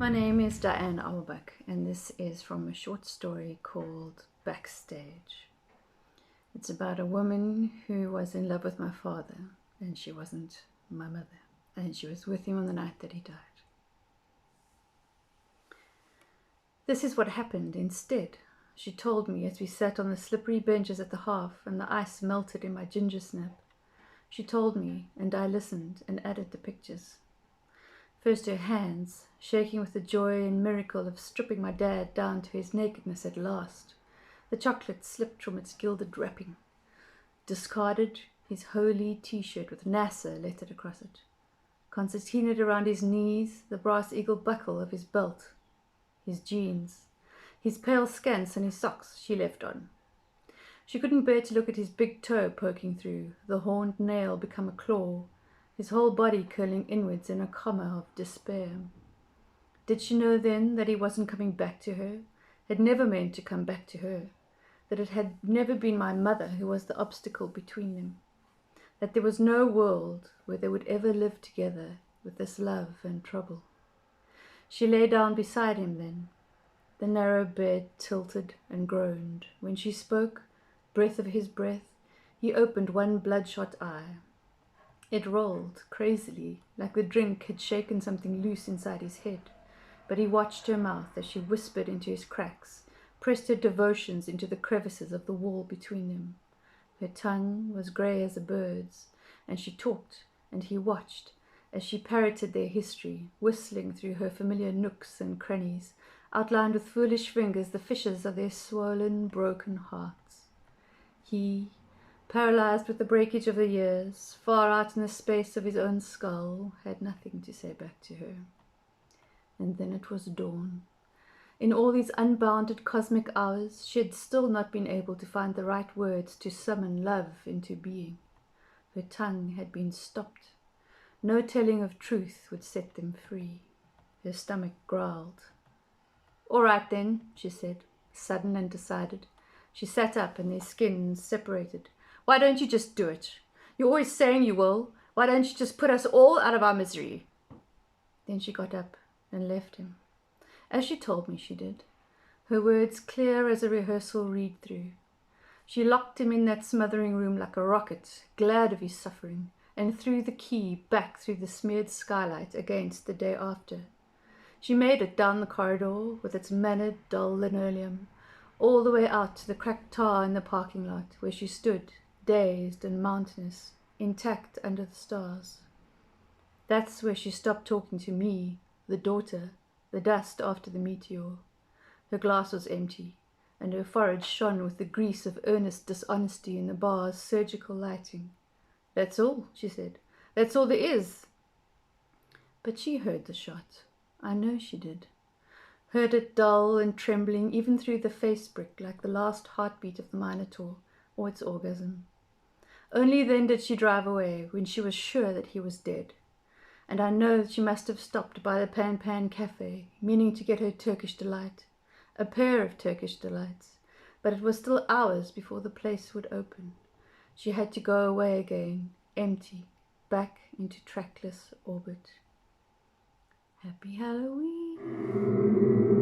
My name is Diane Awerbuck, and this is from a short story called Backstage. It's about a woman who was in love with my father, and she wasn't my mother, and she was with him on the night that he died. This is what happened instead, she told me as we sat on the slippery benches at the hearth and the ice melted in my ginger snap. She told me, and I listened and added the pictures. First her hands, shaking with the joy and miracle of stripping my dad down to his nakedness at last. The chocolate slipped from its gilded wrapping. Discarded his holy t-shirt with NASA lettered across it. Concertinaed around his knees, the brass eagle buckle of his belt. His jeans, his pale scants and his socks she left on. She couldn't bear to look at his big toe poking through, the horned nail become a claw, his whole body curling inwards in a comma of despair. Did she know then that he wasn't coming back to her, had never meant to come back to her, that it had never been my mother who was the obstacle between them, that there was no world where they would ever live together with this love and trouble? She lay down beside him then. The narrow bed tilted and groaned. When she spoke, breath of his breath, he opened one bloodshot eye. It rolled crazily, like the drink had shaken something loose inside his head, but he watched her mouth as she whispered into his cracks, pressed her devotions into the crevices of the wall between them. Her tongue was grey as a bird's, and she talked, and he watched, as she parroted their history, whistling through her familiar nooks and crannies, outlined with foolish fingers the fissures of their swollen, broken hearts. He, paralyzed with the breakage of the years, far out in the space of his own skull, had nothing to say back to her. And then it was dawn. In all these unbounded cosmic hours, she had still not been able to find the right words to summon love into being. Her tongue had been stopped. No telling of truth would set them free. Her stomach growled. "All right then," she said, sudden and decided. She sat up and their skins separated. "Why don't you just do it? You're always saying you will. Why don't you just put us all out of our misery?" Then she got up and left him, as she told me she did, her words clear as a rehearsal read-through. She locked him in that smothering room like a rocket, glad of his suffering, and threw the key back through the smeared skylight against the day after. She made it down the corridor with its mannered, dull linoleum, all the way out to the cracked tar in the parking lot, where she stood, dazed and mountainous, intact under the stars. That's where she stopped talking to me, the daughter, the dust after the meteor. Her glass was empty, and her forehead shone with the grease of earnest dishonesty in the bar's surgical lighting. "That's all," she said. "That's all there is." But she heard the shot. I know she did. Heard it dull and trembling even through the face brick like the last heartbeat of the Minotaur or its orgasm. Only then did she drive away, when she was sure that he was dead. And I know that she must have stopped by the Pan Pan Cafe, meaning to get her Turkish delight, a pair of Turkish delights, but it was still hours before the place would open. She had to go away again, empty, back into trackless orbit. Happy Halloween.